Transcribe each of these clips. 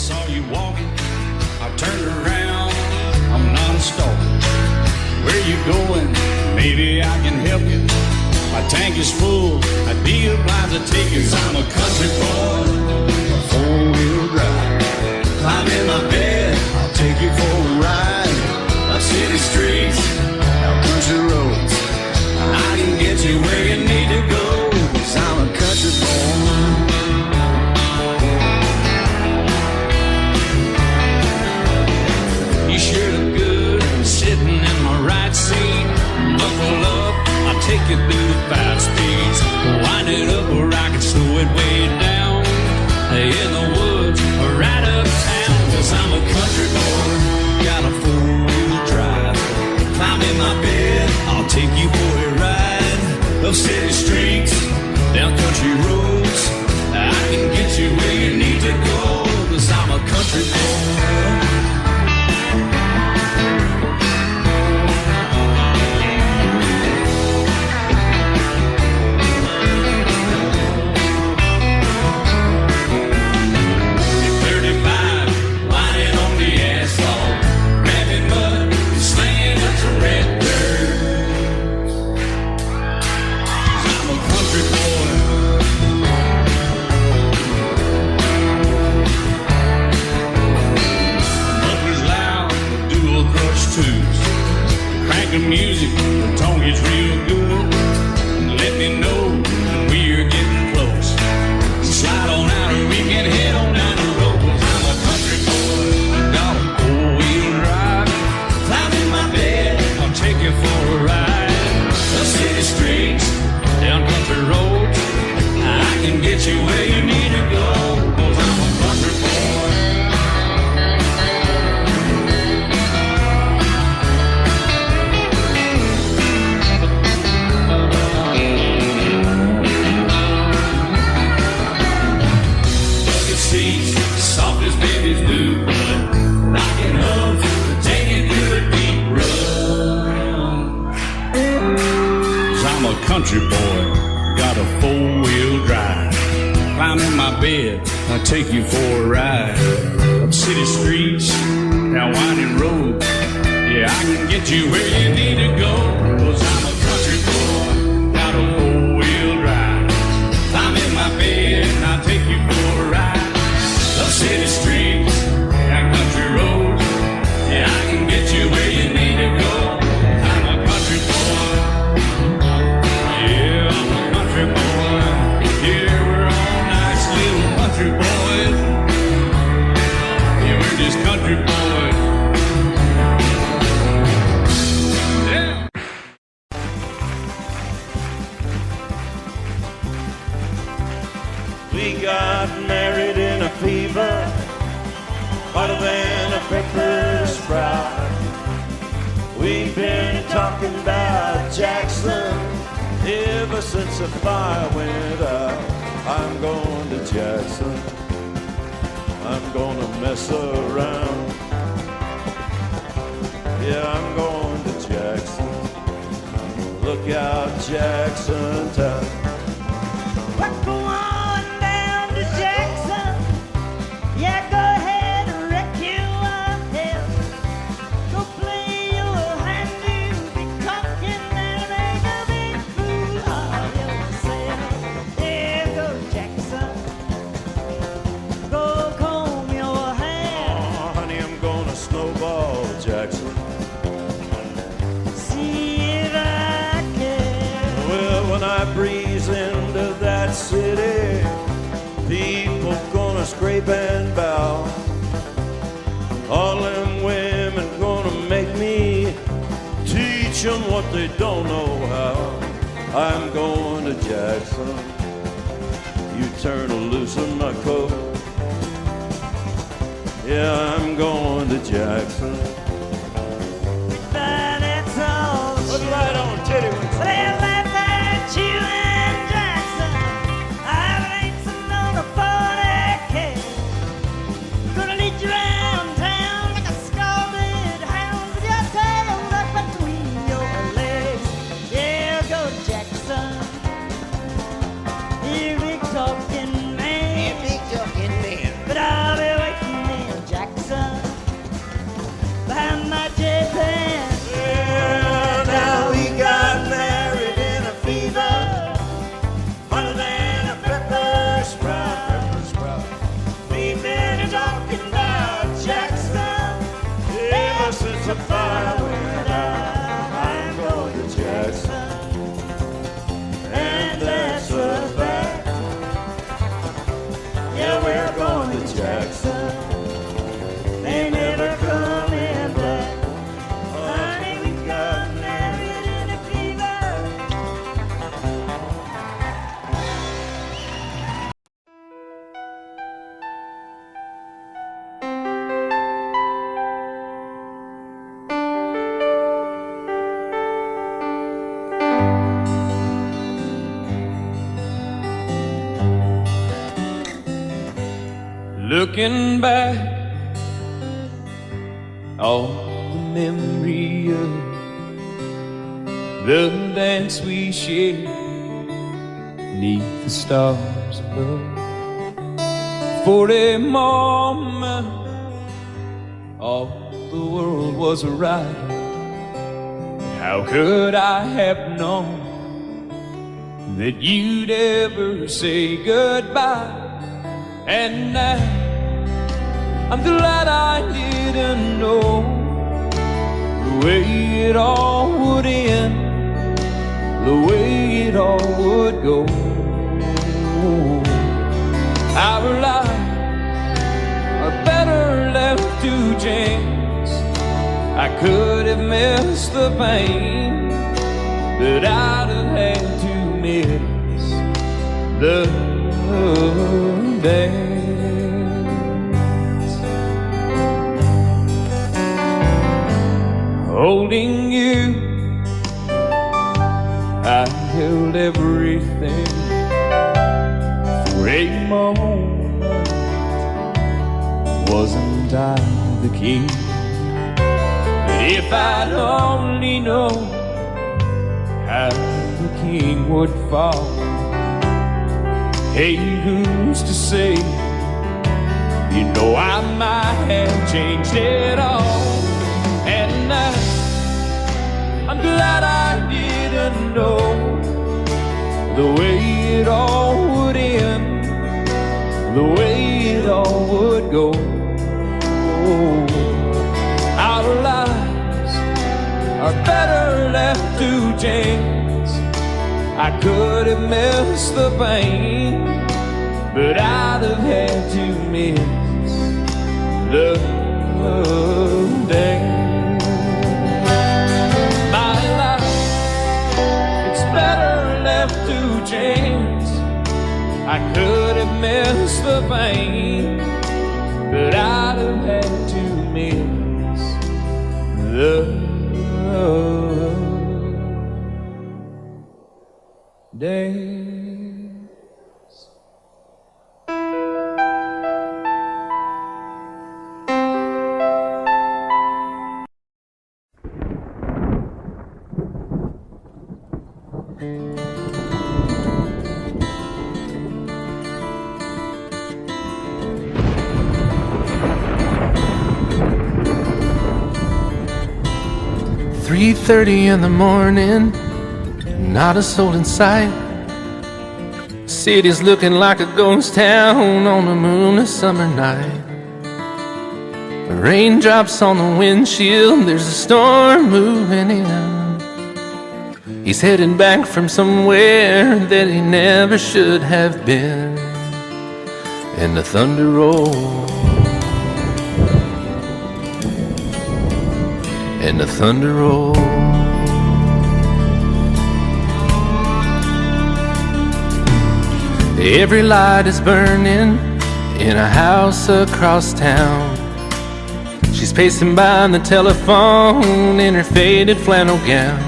saw you walking, I turned around. I'm not a stalker. Where you going? Maybe I can help you. My tank is full, I'd be obliged to take you. 'Cause I'm a country boy, a four-wheel drive. Climb in my bed, I'll take you for a ride. Our city streets, our country roads, I can get you where you need to go. 'Cause I'm a country boy. You sure look good sitting in my right seat. Buckle up, I'll take you through the 5 speeds. Wind it up where I can slow it way down. In the woods or right uptown. 'Cause I'm a country boy, got a 4-wheel drive. Climb in my bed, I'll take you for a ride. Up city streets, down country roads, I can get you where you need to go. 'Cause I'm a country boy. Crank the music, the tone gets real good. Let me know when we're getting close. Slide on out and we can head on down the road. 'Cause I'm a country boy, got a 4-wheel drive. Climb in my bed, I'll take you for a ride. The city streets, down country roads, I can get you where you need to go. 'Cause I'm a country boy. Soft as babies do, rocking up, taking good deep run. 'Cause I'm a country boy, got a 4-wheel drive. Climb in my bed, I'll take you for a ride. Up city streets, down winding roads, yeah, I can get you where you need to go. 'Cause I'm a country boy, got a 4-wheel drive. Climb in my bed, I'll take you for a ride. Up city streets, down country roads, yeah, I can get you where you need to go. I'm a country boy, yeah, I'm a country boy. Yeah, we're all nice little country boys. Yeah, we're just country boys. Yeah. We got married in a fever, hotter than a pepper sprout. We've been talking about Jackson ever since the fire went out. I'm going to Jackson, I'm gonna mess around. Yeah, I'm going to Jackson, look out Jackson town. Breeze into that city, people gonna scrape and bow. All them women gonna make me teach them what they don't know how. I'm going to Jackson, you turn loose in my coat. Yeah, I'm going to Jackson. But it's all put the light on, titty. You and Jackson, I've racing on a 40K. Gonna lead you around town like a scalded hound with your tail tucked between your legs. Yeah, go Jackson, you big talking man. Yeah, big talking man. But I'll be waiting in Looking back, all the memory of the dance we shared 'neath the stars above. For a moment, all the world was right. How could I have known that you'd ever say goodbye? And now I'm glad I didn't know the way it all would end, the way it all would go. Our lives are better left to chance. I could have missed the pain, but I'd have had to miss the dance. Holding you, I held everything. For a moment, wasn't I the king? But if I'd only known how the king would fall, hey, who's to say? You know I might have changed it all. And I'm glad I didn't know the way it all would end, the way it all would go. Our lives are better left to chance. I could have missed the pain, but I'd have had to miss the dance. My life, it's better left to chance. I could have missed the pain, but I'd have had to miss the dance. "3:30 in the morning, not a soul in sight. City's looking like a ghost town on a moonless summer night. Raindrops on the windshield, there's a storm moving in. He's heading back from somewhere that he never should have been. And the thunder rolls, and the thunder rolls. Every light is burning in a house across town. She's pacing by the telephone in her faded flannel gown,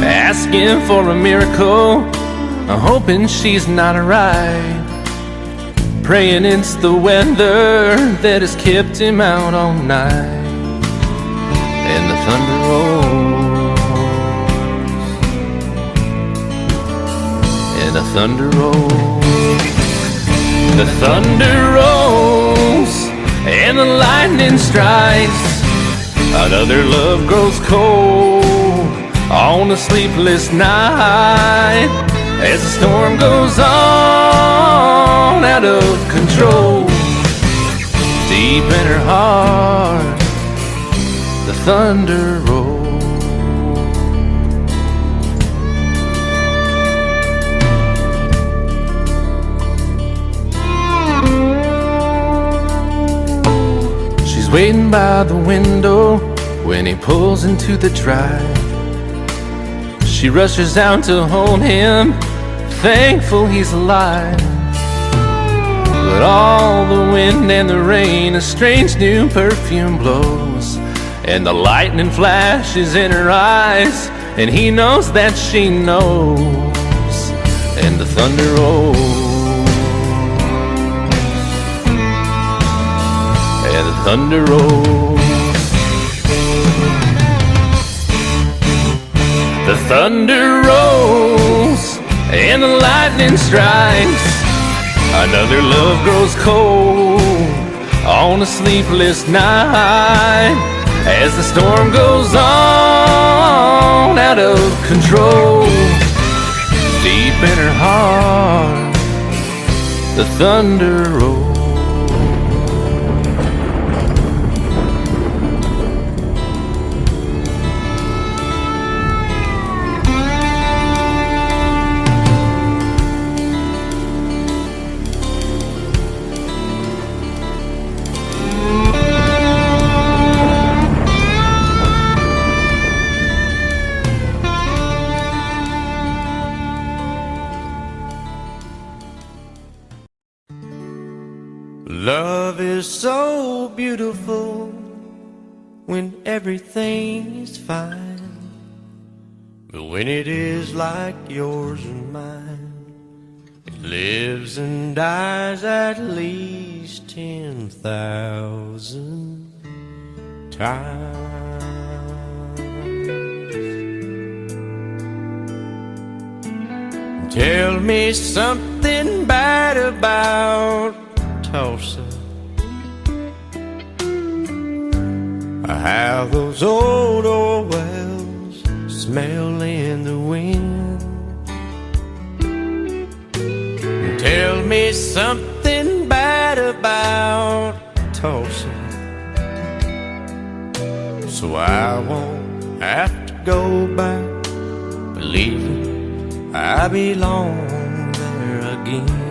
asking for a miracle, hoping she's not alright, praying it's the weather that has kept him out all night. And the thunder rolls, and the thunder rolls. The thunder rolls, and the lightning strikes. Another love grows cold on a sleepless night, as the storm goes on out of control. Deep in her heart, the thunder rolls. She's waiting by the window when he pulls into the drive. She rushes out to hold him, thankful he's alive. But all the wind and the rain, a strange new perfume blows, and the lightning flashes in her eyes, and he knows that she knows. And the thunder rolls, thunder rolls. The thunder rolls and the lightning strikes. Another love grows cold on a sleepless night as the storm goes on out of control. Deep in her heart, the thunder rolls. Love is so beautiful when everything is fine, but when it is like yours and mine, it lives and dies at least 10,000 times. Tell me something bad about Tulsa, how those old wells smell in the wind. Tell me something bad about Tulsa, so I won't have to go back believing I belong there again.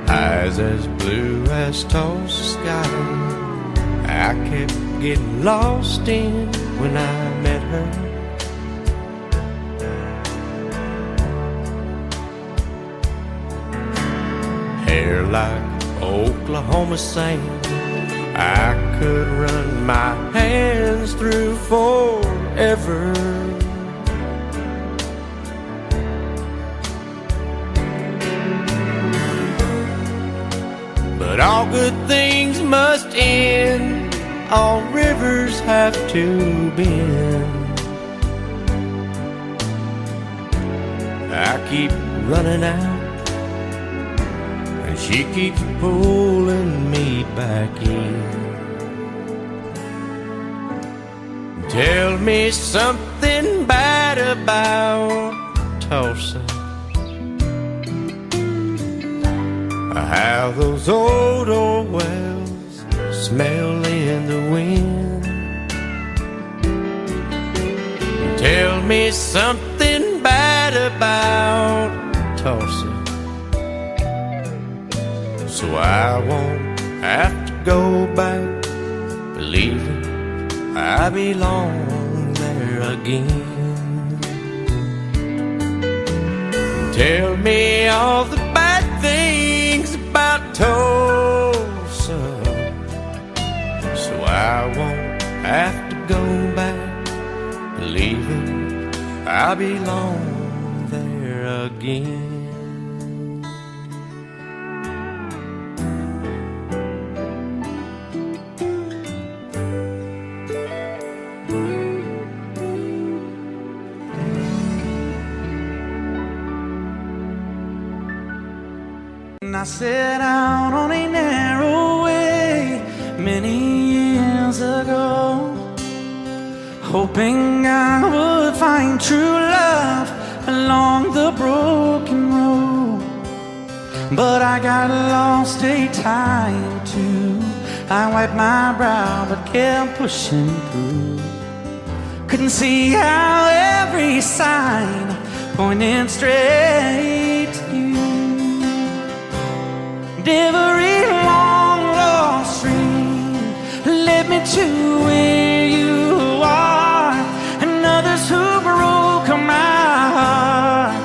Eyes as blue as Tulsa sky, I kept getting lost in when I met her. Hair like Oklahoma sand, I could run my hands through forever. But all good things must end, all rivers have to bend. I keep running out, and she keeps pulling me back in. Tell me something bad about Tulsa, how those old wells smell in the wind. Tell me something bad about Tulsa, so I won't have to go back believing I belong there again. Tell me all the bad things about Tulsa, so I won't have to go back believing I belong there again. I set out on a narrow way many years ago, hoping I would find true love along the broken road. But I got lost a time too. I wiped my brow but kept pushing through. Couldn't see how every sign pointed straight to you. Every long lost stream led me to where you are, and others who broke my heart,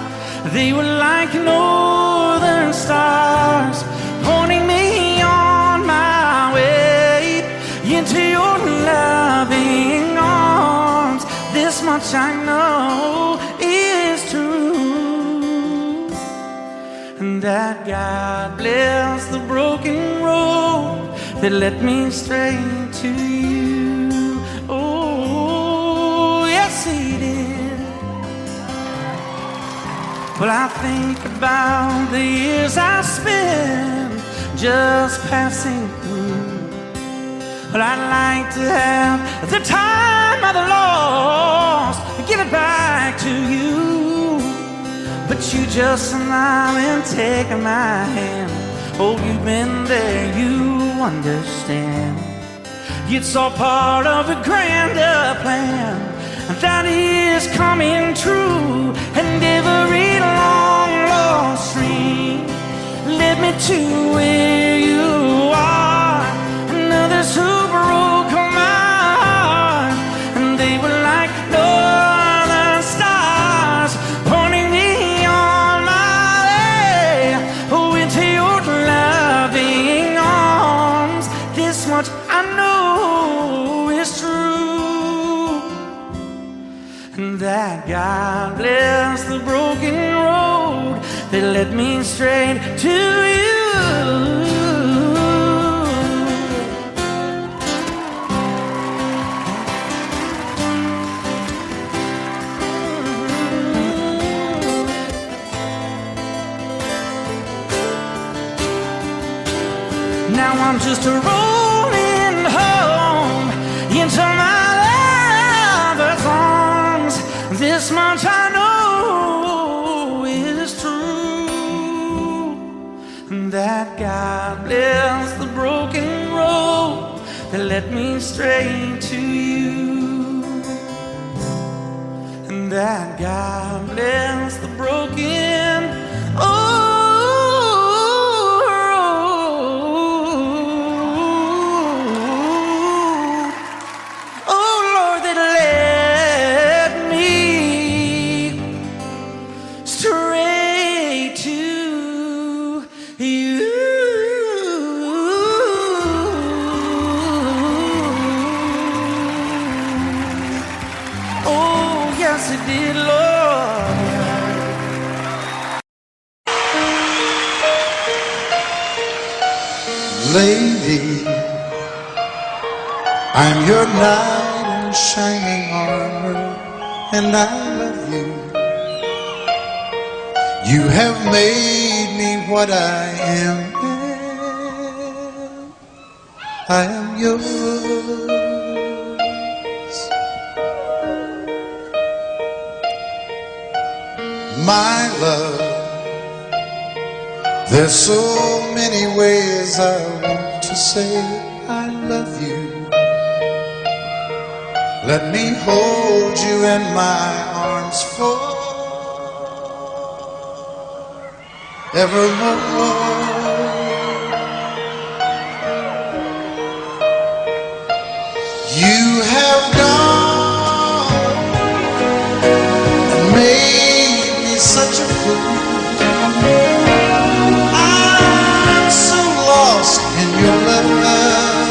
they were like northern stars, pointing me on my way into your loving arms. This much I know is true. and that God bless the broken road that led me straight to you. Oh, yes, He did. Well, I think about the years I spent just passing through. Well, I'd like to have the time I've lost, give it back to you. But you just smile and take my hand. Oh, you've been there, you understand. It's all part of a grander plan that is coming true. And every long lost dream led me to where you are. And others who broke my heart, and they were like northern stars, pointing me on my way. Oh, into your loving arms. This much I know is true, and that God bless the broken road that led me straight to you. Now I'm just rolling home into my lover's arms. This much I know is true, that God bless the broken road that led me straight to you, and that God bless the broken road. Lady, I'm your knight in shining armor, and I love you. You have made me what I am. I am yours. My love, there's so many ways I want to say I love you. Let me hold you in my arms forevermore. You have gone and made me such a fool. In your love,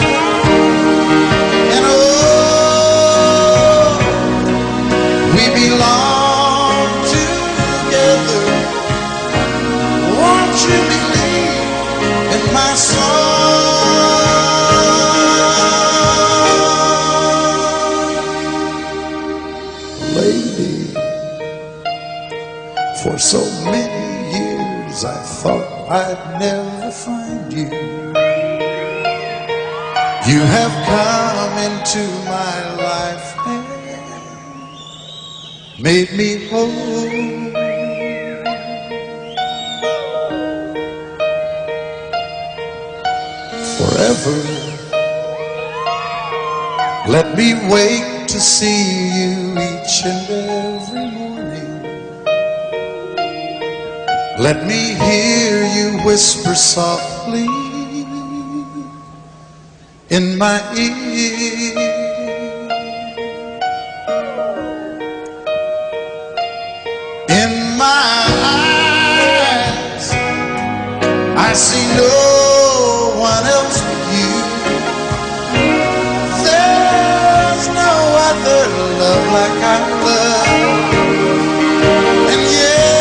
and oh, we belong together. Won't you believe in my song, lady? For so many years I thought I'd never find you. You have come into my life and made me whole. Forever, let me wake to see you each and every morning. Let me hear you whisper softly in my ear. In my eyes, I see no one else but you. There's no other love like I love. And yes,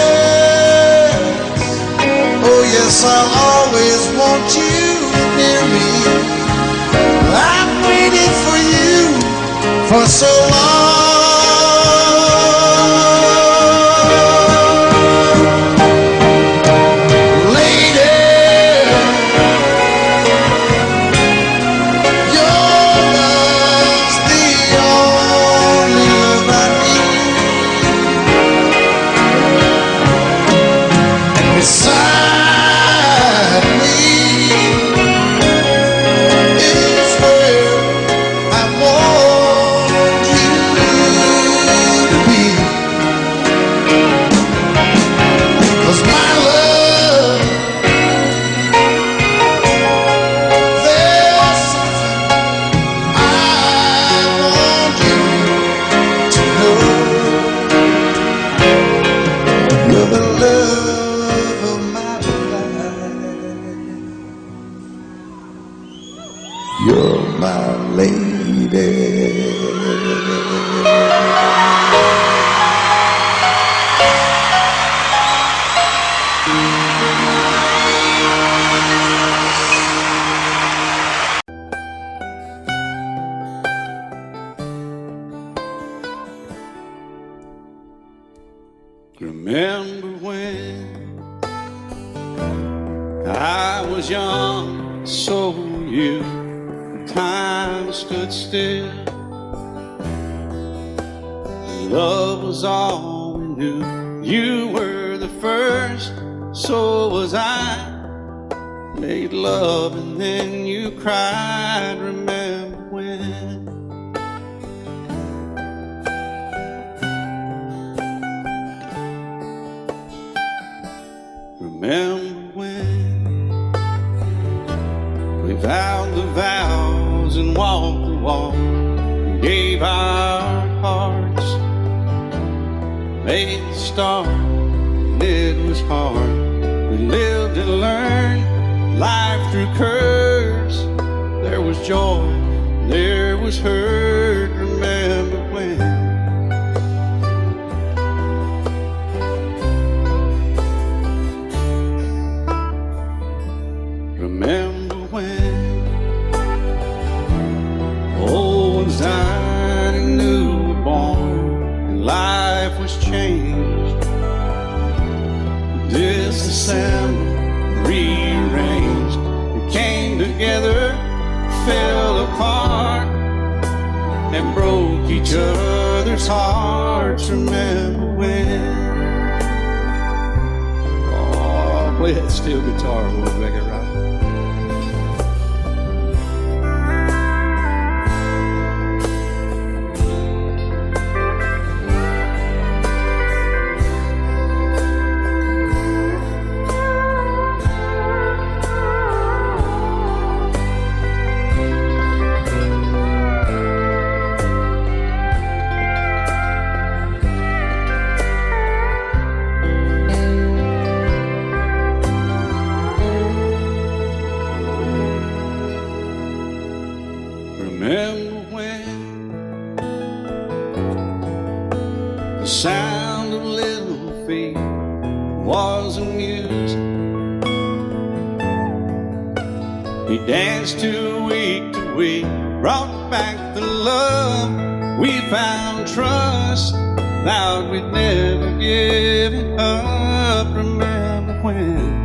oh Yes, I'll always want you near me. I've waited for you for so long. Beside me is where I want you to be. 'Cause my love, there's something I want you to know. You're the love of my life. You're my lady. Remember when I was young, so were you. Time stood still. Love was all we knew. You were the first, so was I. Made love and then you cried. Remember when? Remember when we vowed the vows and walked the walk, and gave our hearts, made the start, and it was hard. We lived and learned life through curves. There was joy, there was hurt. Remember when? Remember when old ones died and new were born, and life was changed. Disassembled, rearranged, we came together, fell apart, and broke each other's hearts. Remember when? Oh, play that steel guitar, we'll make it right. Remember when the sound of little feet was amusing? He danced to week, brought back the love. We found trust, vowed we'd never give it up. Remember when?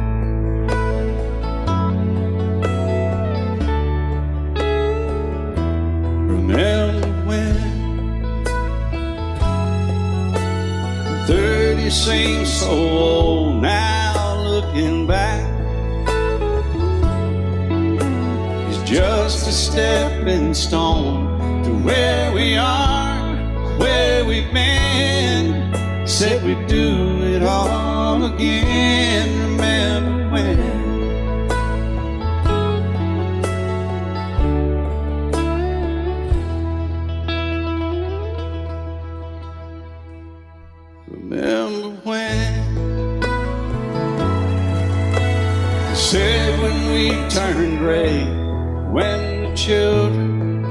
Remember when 30 seems so old now, looking back. It's just a stepping stone to where we are, where we've been. Said we'd do it all again. Remember when? Remember when you said when we turned gray, when the children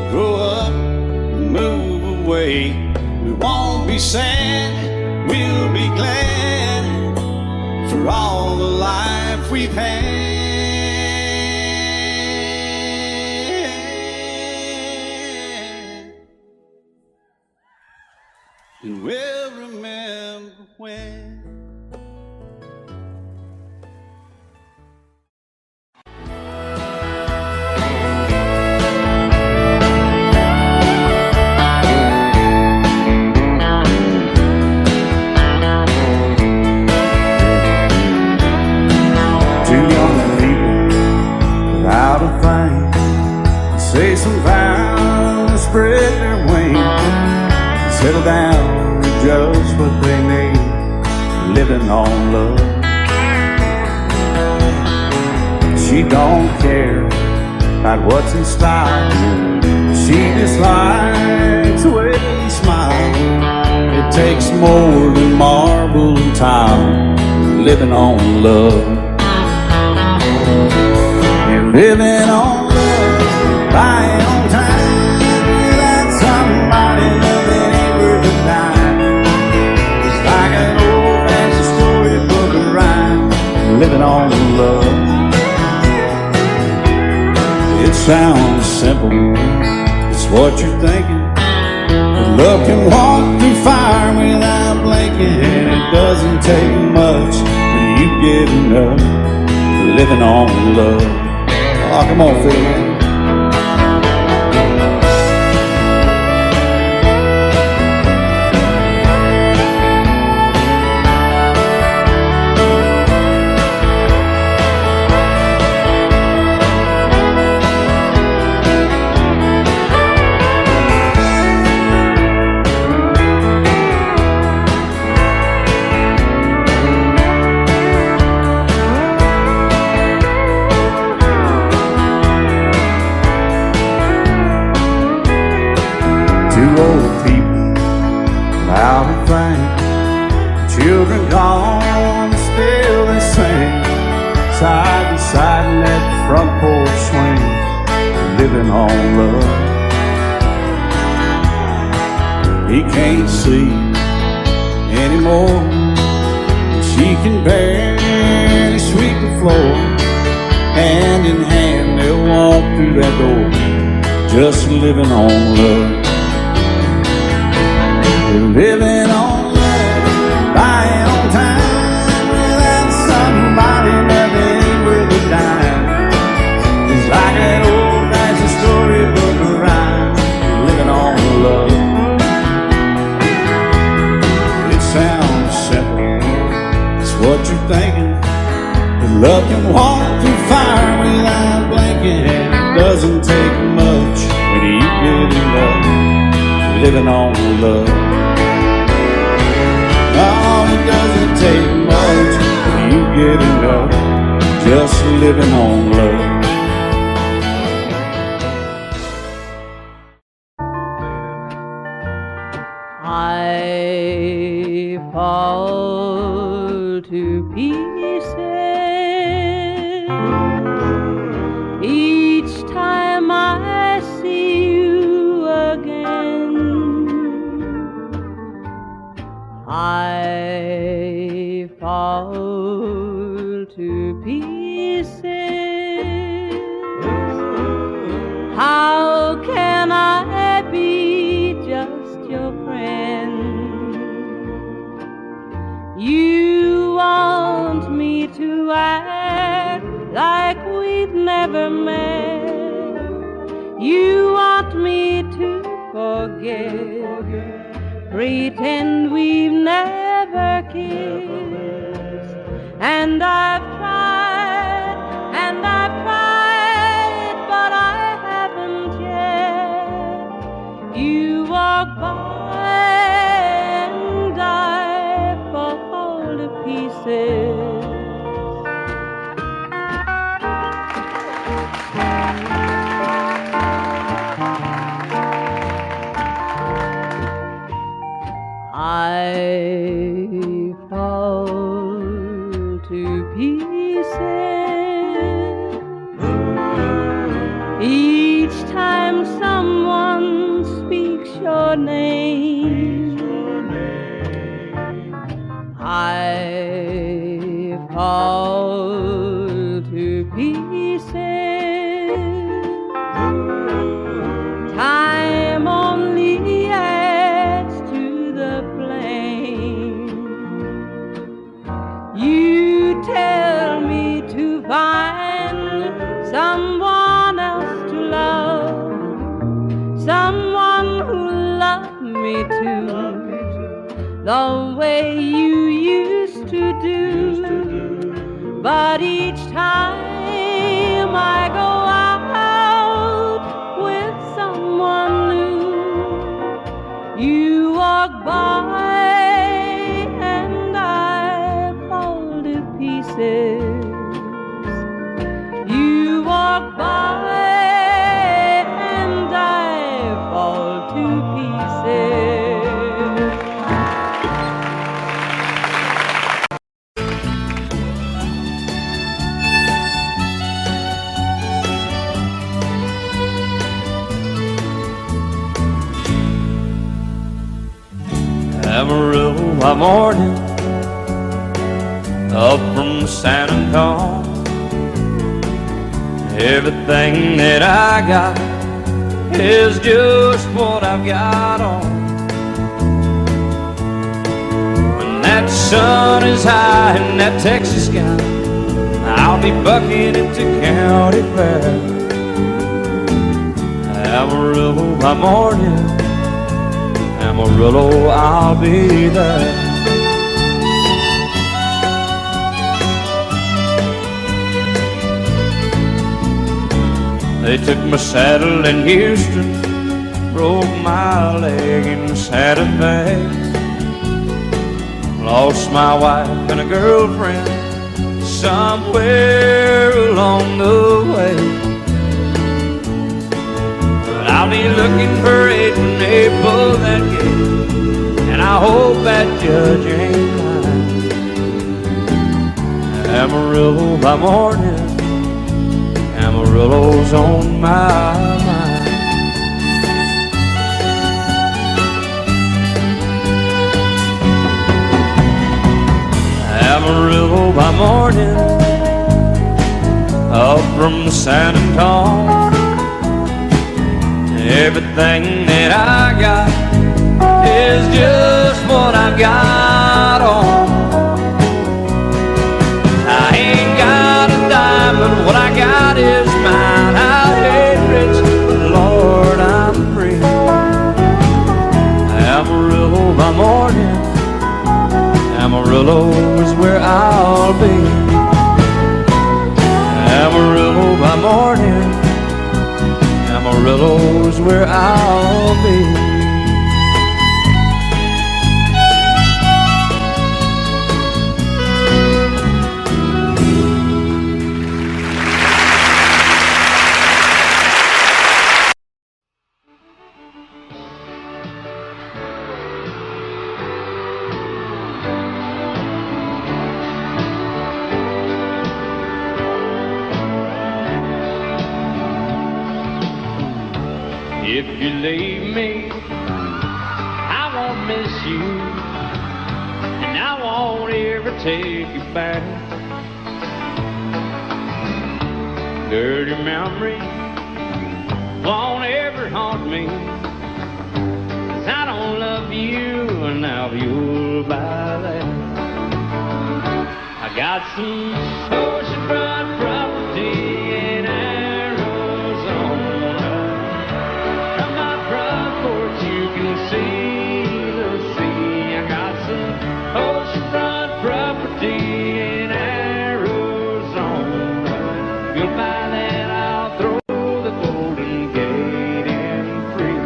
grow up and move away, we won't be sad, we'll be glad for all the life we've had. And we'll remember when. Without a thing, say some vows, spread their wings, settle down to just what they need, living on love. She don't care about what's in style, she just likes the way you smile. It takes more than marble and tile, living on love. Living on love, buying on time, without somebody loving ain't worth a dime. It's like an old-fashioned storybook of rhyme, living on love. It sounds simple, it's what you're thinking, but love can walk through fire without blinking, and it doesn't take much till you get enough, living on love. Oh, come on, Phil. Two old people without a thing, children gone, still they sing, side by side in that front porch swing, living on love. He can't see anymore, she can barely sweep the floor. Hand in hand they'll walk through that door, just living on love. Living on love, buying on time, without somebody loving ain't worth a dime. It's like an old-fashioned storybook of rhyme, living on love. It sounds simple, it's what you're thinking, but love can walk through fire without blinking, and it doesn't take much when you get enough, living on love. Oh, it doesn't take much when you get enough, just living on love. I fall to pieces each time I see you again. I fall to pieces. How can I be just your friend? You want me to act like we've never met. You want me to forget, pretend we've never kissed. And I've tried, but I haven't yet. You walk by and I fall to pieces. I fall to pieces each time someone speaks your name. I fall to pieces. Time only adds to the flame. You tell me to find someone else to love, someone who loved me too, the way you used to do. But each time I go out with someone new, you walk by and I fall to pieces. You walk by and I fall to pieces. Amarillo by morning, up from San Antonio. Everything that I got is just what I've got on. When that sun is high in that Texas sky, I'll be bucking into county fair. Amarillo by morning, Amarillo, I'll be there. They took my saddle in Houston, broke my leg in Santa Fe. Lost my wife and a girlfriend somewhere along the way. But I'll be looking for it when they pull that gate, and I hope that judge ain't lying. Amarillo by morning, Amarillo's on my mind. Amarillo by morning, up from San Antonio. Everything that I got is just what I've got on. I ain't got a dime, but what I got is mine. I ain't rich, but Lord, I'm free. Amarillo by morning, Amarillo is where I'll be. Amarillo by morning, Amarillo's where I'll be. If you leave me, I won't miss you, and I won't ever take you back. Dirty memories won't ever haunt me, 'cause I don't love you, and now you'll buy that. I got some oceanfront property in Arizona. From my front porch you can see the sea. I got some oceanfront property in Arizona. If you'll buy that, I'll throw the Golden Gate in free.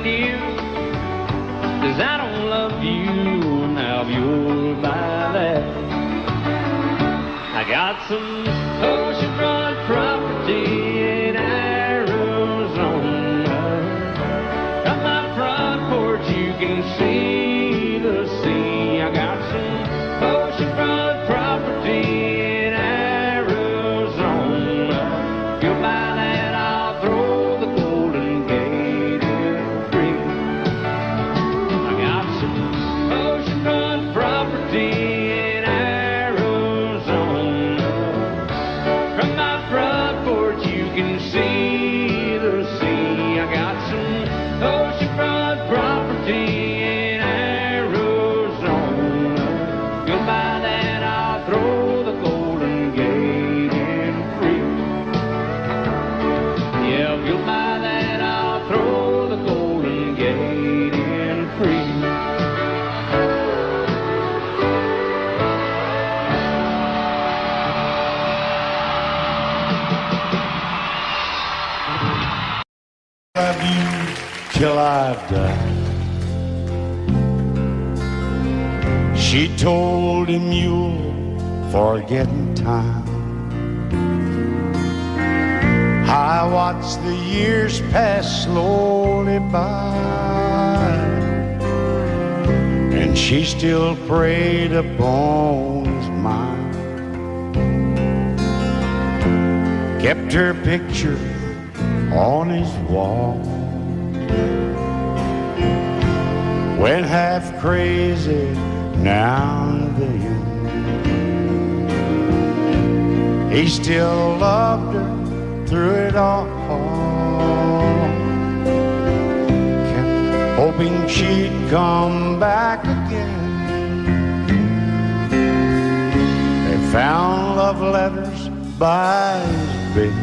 you, 'cause I don't love you now if you'll buy that. I got some oceanfront property in Arizona. From my front porch you can see the sea. I got some oceanfront property in Arizona. If you'll buy that, I'll throw the Golden Gate in free. I got some oceanfront property in Arizona. From my front porch you can see the sea. I got some oceanfront property in Arizona. If you'll buy that, I'll throw the Golden Gate in free. Yeah, if you'll buy that, I'll throw the Golden Gate in free. Love you till I die. She told him you'll forget in time. I watched the years pass slowly by, and she still preyed upon his mind. Kept her picture on his wall. Went half crazy now and then. He still loved her through it all. Kept hoping she'd come back again. They found love letters by his bed,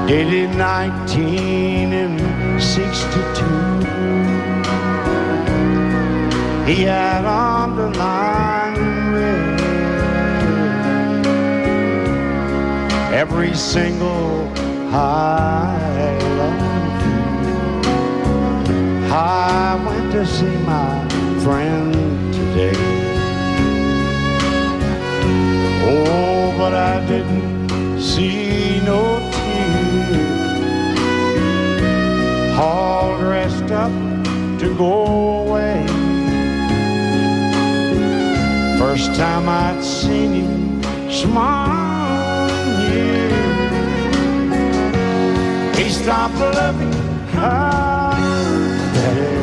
dated 1962. He had underlined in red every single I love you. I went to see my friend today. Oh, but I didn't see no tears. All dressed up to go away. First time I'd seen him smile in years. He stopped loving her today.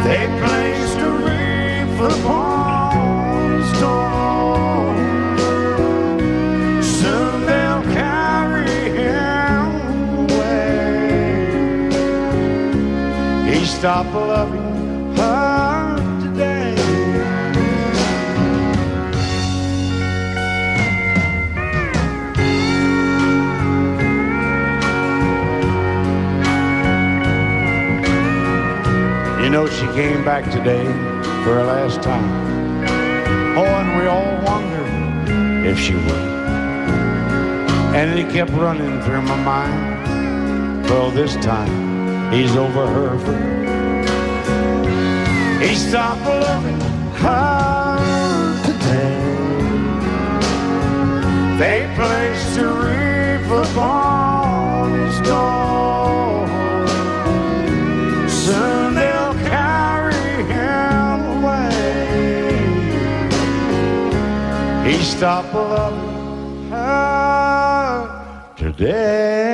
They placed a wreath upon his door. Soon they'll carry him away. He stopped loving her today. You know, she came back today for her last time. Oh, and we all wondered if she would. And it kept running through my mind. Well, this time he's over her for good. He stopped loving her today. They placed a wreath upon his door. Soon they'll carry him away. He stopped loving her today.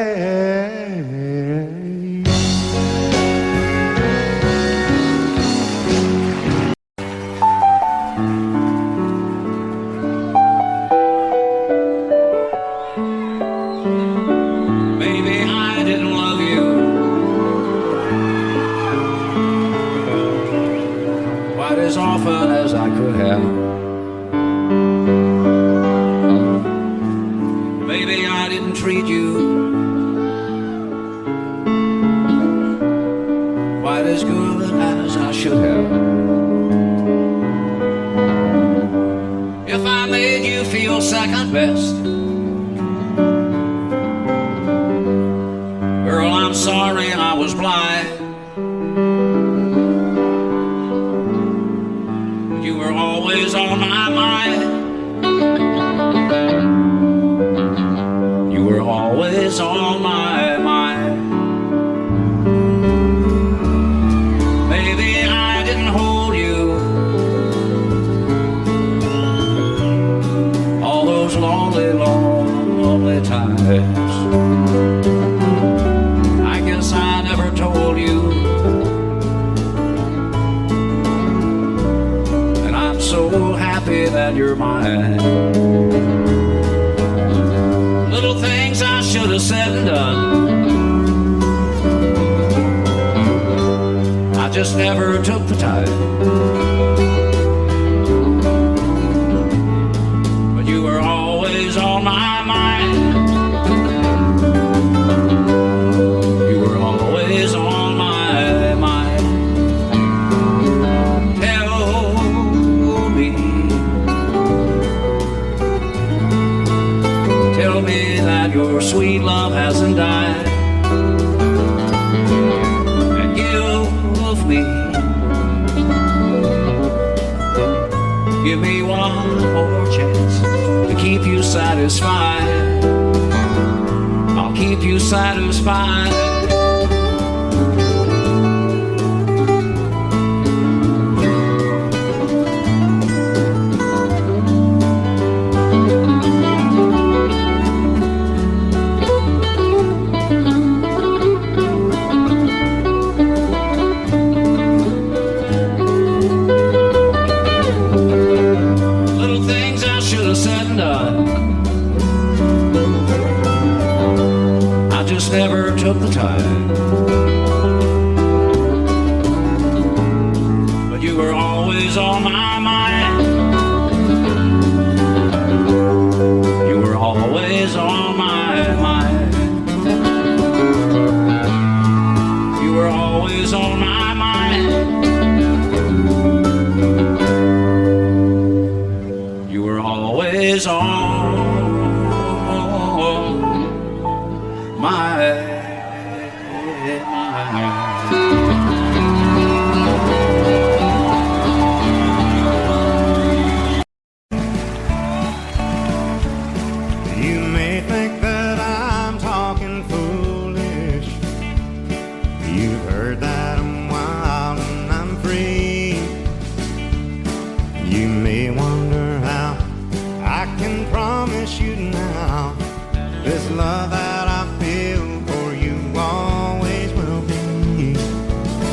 Maybe I didn't love you quite as often as I could have. Maybe I didn't treat you quite as good as I should have. If I made you feel second best, sorry I was blind. You were always on my mind. You were always on my mind. Maybe I didn't hold you all those lonely, lonely times. I guess I never told you, and I'm so happy that you're mine. Little things I should have said and done, I just never took the time. But you were always on my mind. You were always on my mind. Tell me that your sweet love hasn't died. And give me one more chance to keep you satisfied. I'll keep you satisfied. Never took the time, but you were always on my mind. You were always on my mind. You were always on my mind. You were always on my You may think that I'm talking foolish. You've heard that I'm wild and I'm free. You may wonder how I can promise you now this love that I feel for you always will be.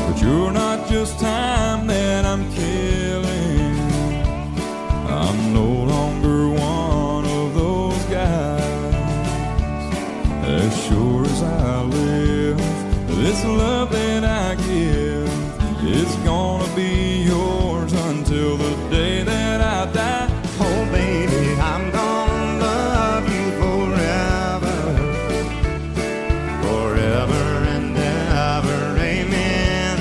But you're not just time that I'm killing. I'm no longer one of those guys. As sure as I live, this love that I give is gonna be yours until the day that I die. Oh baby, I'm gonna love you forever, forever and ever, amen.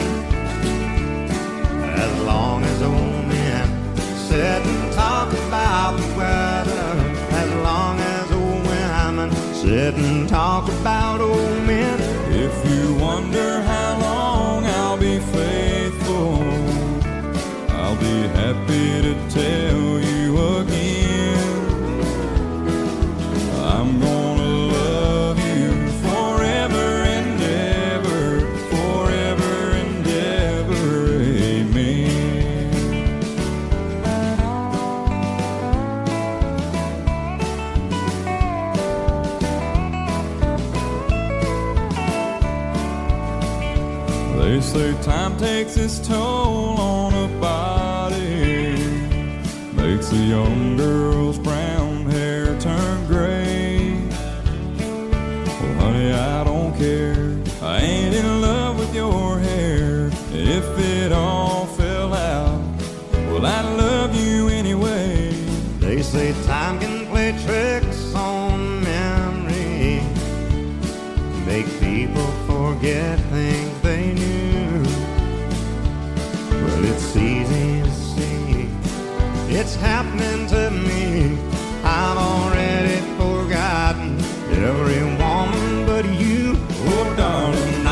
As long as old men sit and talk about the weather, as long as old women sit and talk about old men. If you wonder how long I'll be faithful, I'll be happy to tell you again. I'm gonna love you forever and ever, forever and ever, amen. They say time takes its toll on a body, makes a young girl's brown hair turn gray. Well, honey, I don't care. I ain't in love with your hair. If it all fell out, well, I love you anyway. They say time can play tricks on memory, make people forget things they knew. Well, it's easy to see, it's happening to me. I've already forgotten every woman but you. Oh, darling,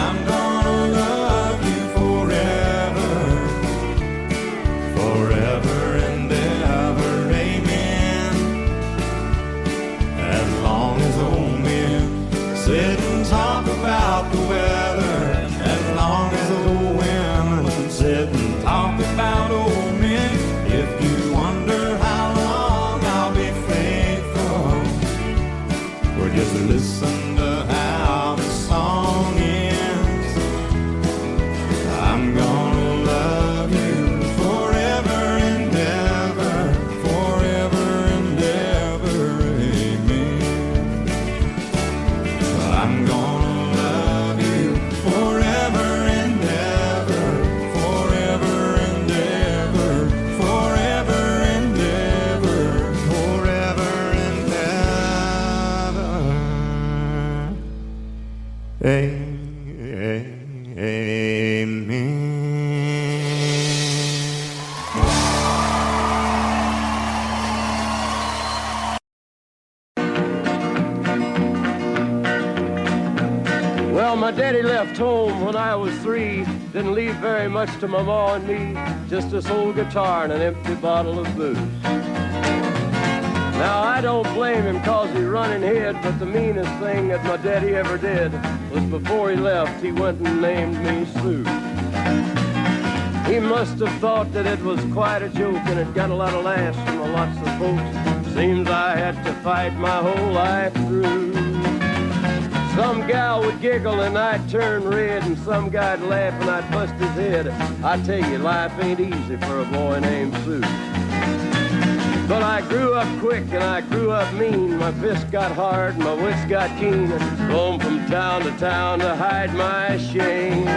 left home when I was 3. Didn't leave very much to my ma and me, just this old guitar and an empty bottle of booze. Now, I don't blame him 'cause he run and hid, but the meanest thing that my daddy ever did was before he left, he went and named me Sue. He must have thought that it was quite a joke, and it got a lot of laughs from lots of folks. Seems I had to fight my whole life through. Some gal would giggle and I'd turn red, and some guy'd laugh and I'd bust his head. I tell you, life ain't easy for a boy named Sue. But I grew up quick and I grew up mean. My fists got hard and my wits got keen. Roamed from town to hide my shame.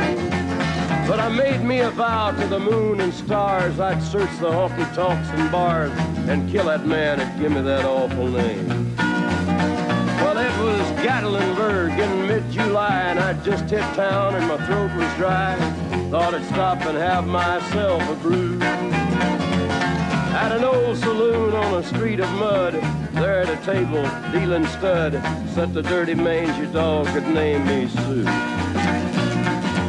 But I made me a vow to the moon and stars, I'd search the honky-tonks and bars and kill that man that give me that awful name. Well, it was Gatlinburg in mid-July, and I'd just hit town and my throat was dry. Thought I'd stop and have myself a brew. At an old saloon on a street of mud, there at a table, dealing stud, sat the dirty mangy dog that named me Sue.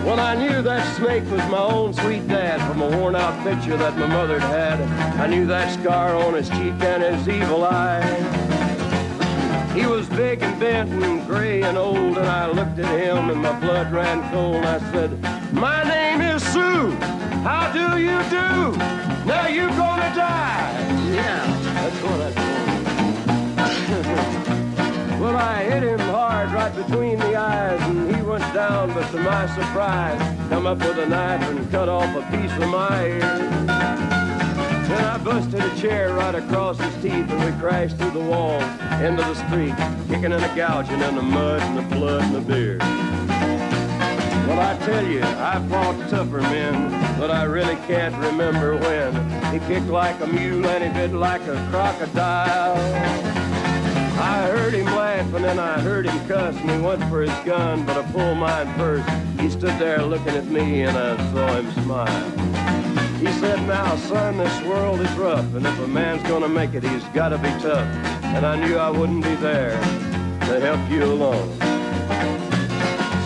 Well, I knew that snake was my own sweet dad from a worn-out picture that my mother'd had. I knew that scar on his cheek and his evil eye. He was big and bent and gray and old, and I looked at him and my blood ran cold. And I said, "My name is Sue. How do you do? Now you gonna die." Yeah, that's what I told him. Well, I hit him hard right between the eyes, and he went down, but to my surprise, come up with a knife and cut off a piece of my ear. Then I busted a chair right across his teeth, and we crashed through the walls into the street, kicking and a gouging in the mud and the blood and the beer. Well, I tell you, I fought tougher men, but I really can't remember when. He kicked like a mule and he bit like a crocodile. I heard him laugh and then I heard him cuss, and he went for his gun, but I pulled mine first. He stood there looking at me and I saw him smile. He said, "Now, son, this world is rough, and if a man's gonna make it, he's gotta be tough." And I knew I wouldn't be there to help you along.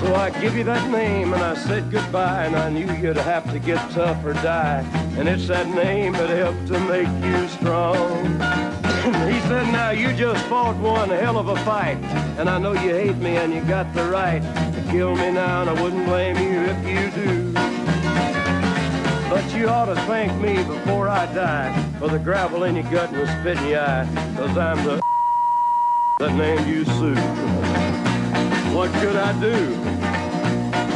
So I give you that name and I said goodbye, and I knew you'd have to get tough or die. And it's that name that helped to make you strong. He said, "Now you just fought one hell of a fight, and I know you hate me and you got the right to kill me now, and I wouldn't blame you if you do. But you ought to thank me before I die for the gravel in your gut and the spit in your eye, 'cause I'm the that named you Sue." What could I do?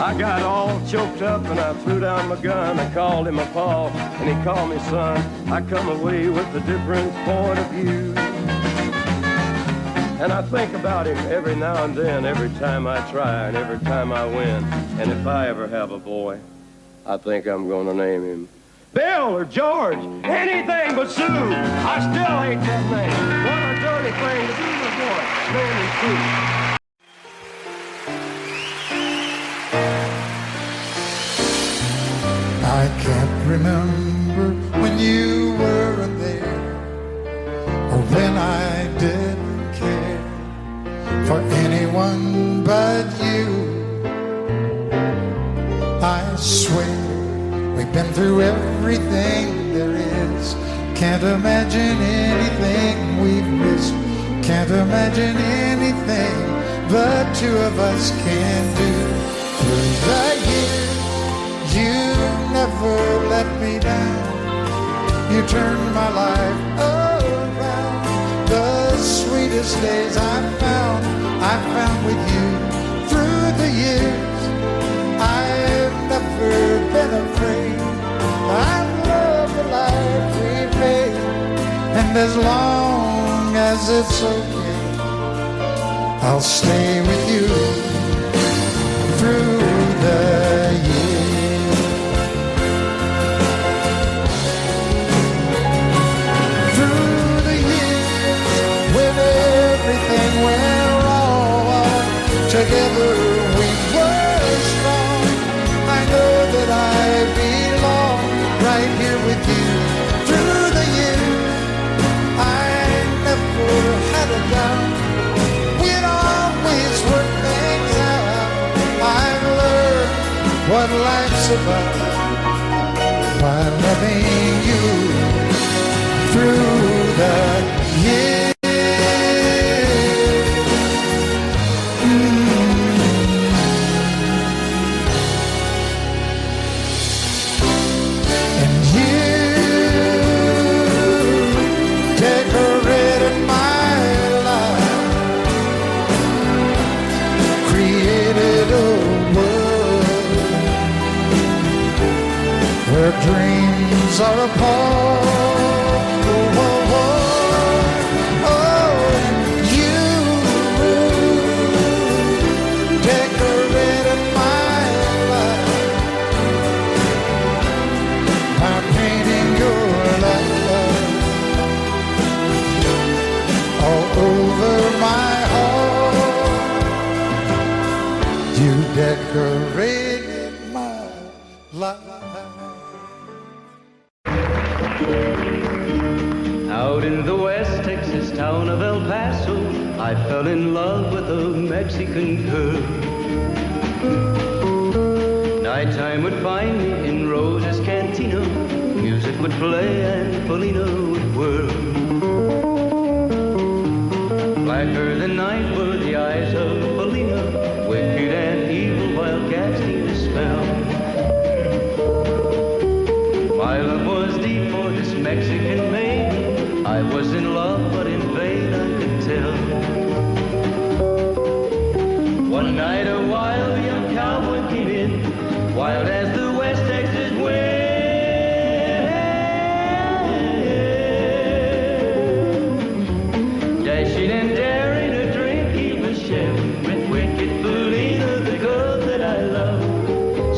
I got all choked up and I threw down my gun. I called him a paw and he called me son. I come away with a different point of view. And I think about him every now and then, every time I try and every time I win. And if I ever have a boy, I think I'm gonna name him Bill or George, anything but Sue. I still hate that name. What a dirty thing to do to a boy, naming Sue. I can't remember when you weren't there, or when I didn't care for anyone but you. I swear we've been through everything there is. Can't imagine anything we've missed. Can't imagine anything the two of us can do. Through the years, you never let me down. You turned my life around. The sweetest days I found with you. Through the years, I've never been afraid. I love the life we made, and as long as it's okay, I'll stay with you through the years. Through the years, when everything went wrong, together we were strong. I know that I belong right here with you. Through the years, I never had a doubt. We'd always work things survive by loving you through the years. Dreams are apart. Oh, oh, oh. Oh, you decorated my life by painting your love all over my heart. You decorated my life. Out in the West Texas town of El Paso, I fell in love with a Mexican girl. Nighttime would find me in Rose's Cantina. Music would play and Felina would whirl. Blacker than night were the eyes of Felina, wicked and evil wildcats need a spell. My love was deep for this Mexican maiden. I was in love, but in vain I could tell. One night a wild young cowboy came in, wild as the West Texas wind. Dashing and daring a drink he was sharing with wicked Felina, the girl that I love.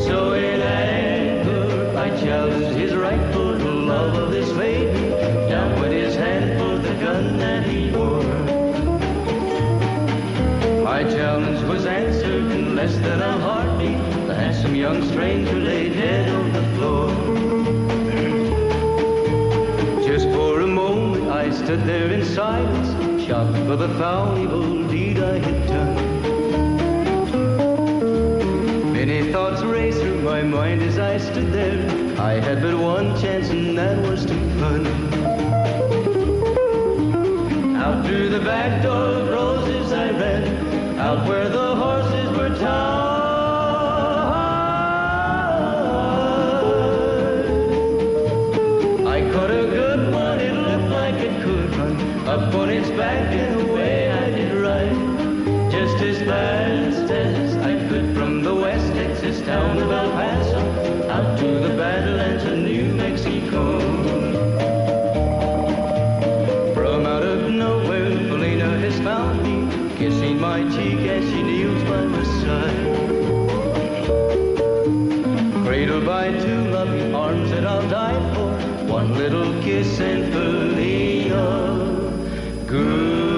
So in anger I challenged his right for the love of this maiden. Down went his hand for the gun that he wore. My challenge was answered in less than a heartbeat. The handsome young stranger lay dead on the floor. Just for a moment I stood there in silence, shocked for the foul evil deed I had done. Many thoughts raced through my mind as I stood there. I had but one chance and that was to run. Out through the back door of Roses I ran, out where the horses were tied. I caught a good one, it looked like it could run, up on its back and away I did ride. Just as fast as I could from the West Texas town of El Paso, out to the Badlands of New Mexico. Found me, kissing my cheek as she kneels by my side. Cradled by two loving arms that I'll die for, one little kiss and Felina, goodbye.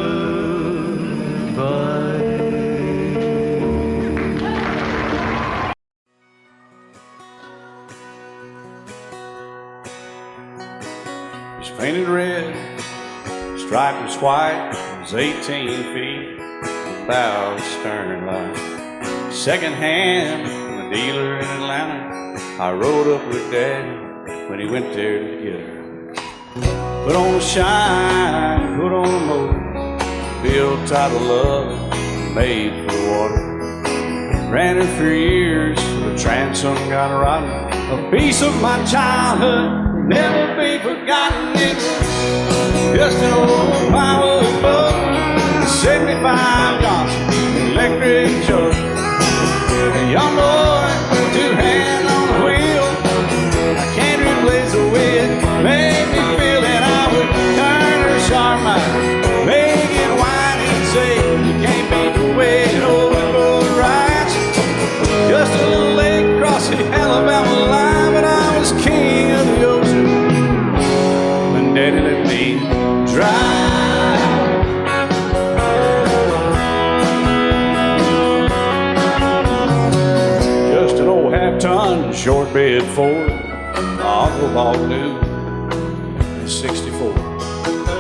It's painted red, striped was white. 18 feet without a stern light. Second hand from a dealer in Atlanta. I rode up with Daddy when he went there to get her. Put on a shine, put on a motor, built out of love, made for the water. Ran her for years, the transom got rotten. A piece of my childhood, never be forgotten. It's just an old firewood book, 75 Johnson electric truck. A young boy, two hands on the wheel. I can't replace the way it made me feel. And I would turn her sharp mind, make it whine and say, you can't beat the way it over both rides. Just a little lake across the Alabama line, but I was king of the ocean when Daddy let me drive. Just an old half-ton short bed Ford, Uncle Bob new in '64.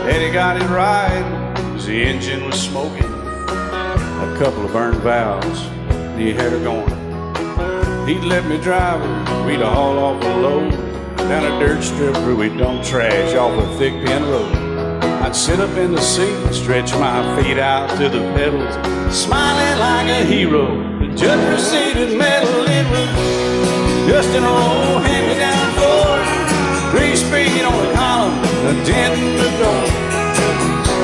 Daddy got it right, 'cause the engine was smoking, a couple of burned valves, and he had her going. He'd let me drive her, we'd haul off a load down a dirt strip where we dump trash off a thick pin road. I'd sit up in the seat, stretch my feet out to the pedals, smiling like a hero. The judge proceeded metal, it was just an old hand-me-down Ford, three-speed on the column, a dent in the door.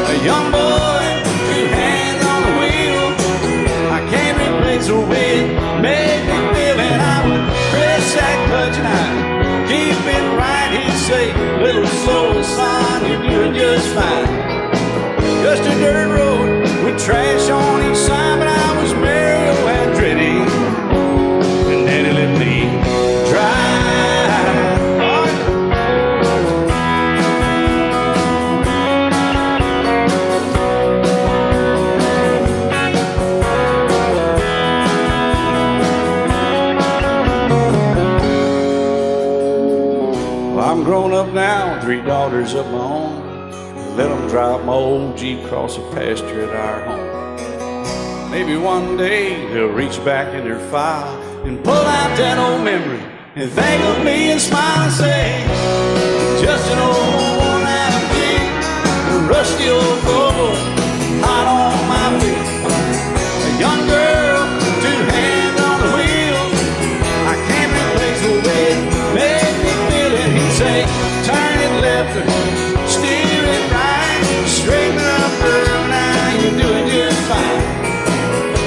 A young boy, two hands on the wheel, I can't replace the way it made me feel. And I would press that clutch and I'd keep it right. He'd say, little soul, son, you're doing just fine. Just a dirt road with trash on each side, but I was Mario Andretti, and Daddy let me drive. I'm grown up now, 3 daughters of my own. Let them drive my old Jeep across the pasture at our home. Maybe one day they'll reach back in their file and pull out that old memory and think of me and smile and say, just an old worn-out Jeep, a rusty old Volvo, hot on my feet. A young girl, 2 hands on the wheel, I can't replace the way it made me feel. And he'd say, turn it left or steer it right, straighten up, girl, now you're doing just fine.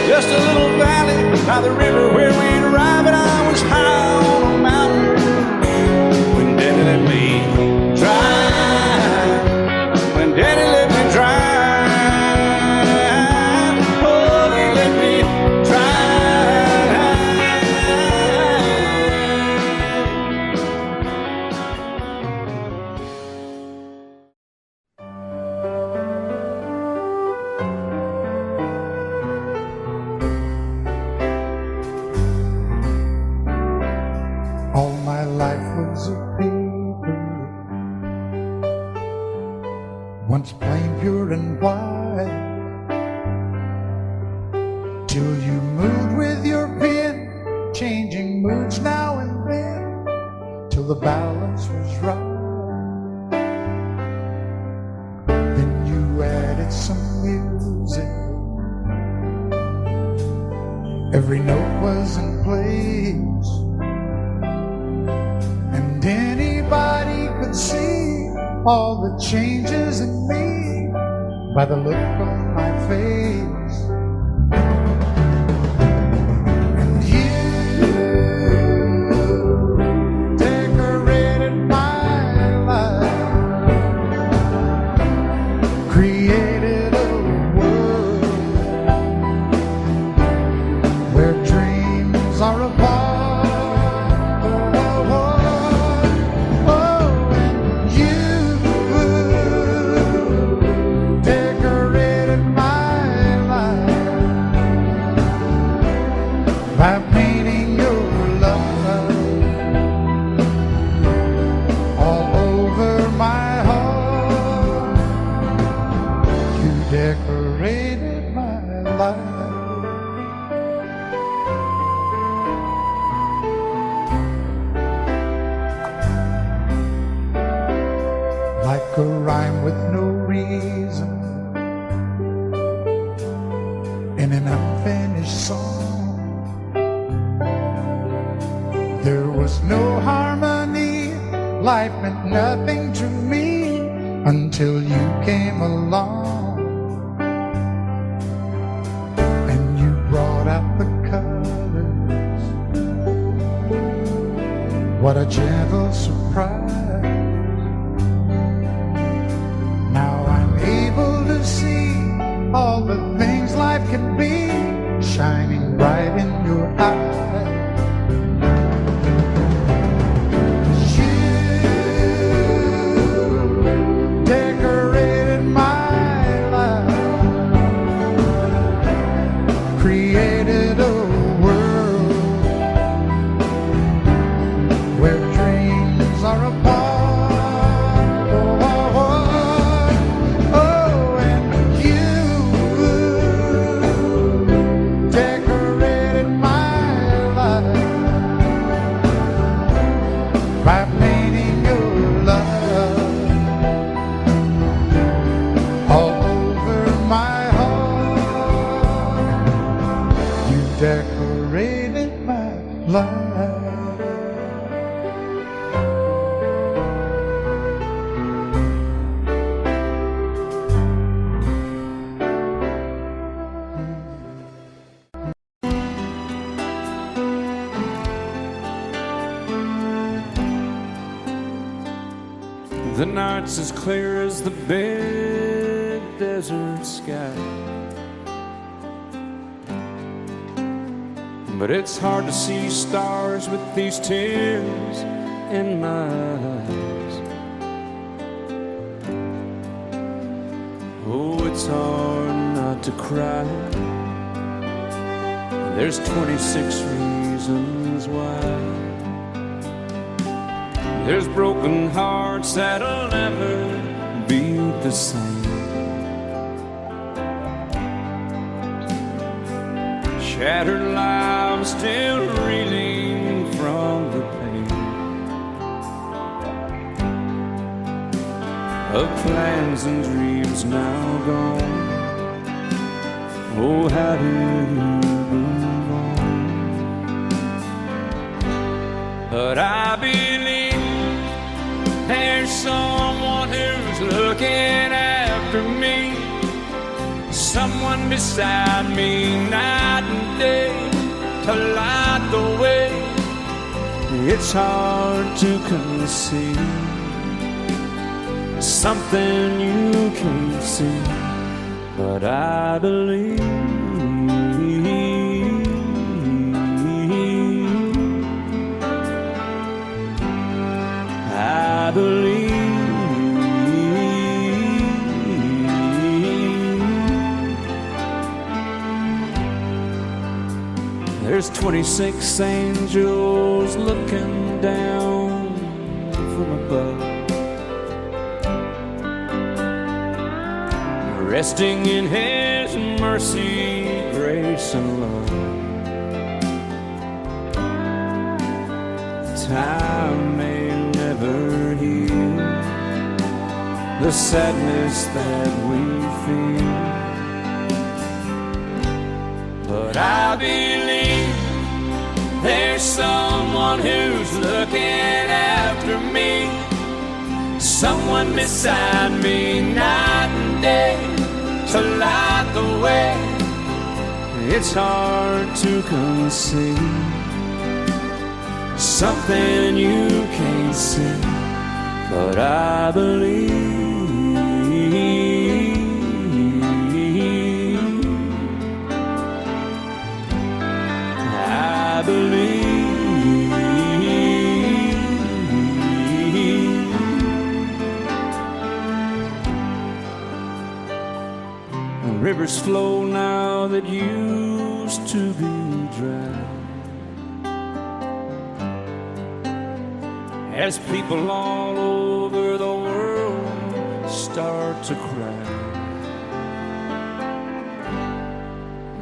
Just a little valley by the river where we'd arrive, and I was high on a mountain when Daddy let me drive. When Daddy let me drive, oh, he let me drive. All my life was a paper, once plain, pure and white, till you moved with your pen, changing moods now and then, till the balance was right. Then you added some music, every note was in place, and anybody could see all the changes in me by the look on my face. And you decorated my life, created a world where dreams are apart. By painting your love all over my heart, you decorated my life. Like a rhyme with no reason in an unfinished song. There was no harmony, life meant nothing to me until you came along. And you brought out the colors, what a gentle surprise. Now I'm able to see all the things life can be, shining bright in your eyes. Created a world where dreams are apart. Oh, and you decorated my life. by painting your love all over my heart. You decorated my life. The night's as clear as the big desert sky, but it's hard to see stars with these tears in my eyes. Oh, it's hard not to cry. There's 26 reasons why. There's broken hearts that'll never be the same. Shattered lives still reeling from the pain of plans and dreams now gone. Oh, how do you move on? But I believe there's someone who's looking after me, someone beside me night and day to light the way. It's hard to conceive something you can't see, but I believe. I believe. There's 26 angels looking down from above, resting in His mercy, grace, and love. Time may never heal the sadness that we feel, but I believe there's someone who's looking after me, someone beside me night and day to light the way. It's hard to conceive something you can't see, but I believe. I believe. Rivers flow now that used to be dry, as people all over the world start to cry.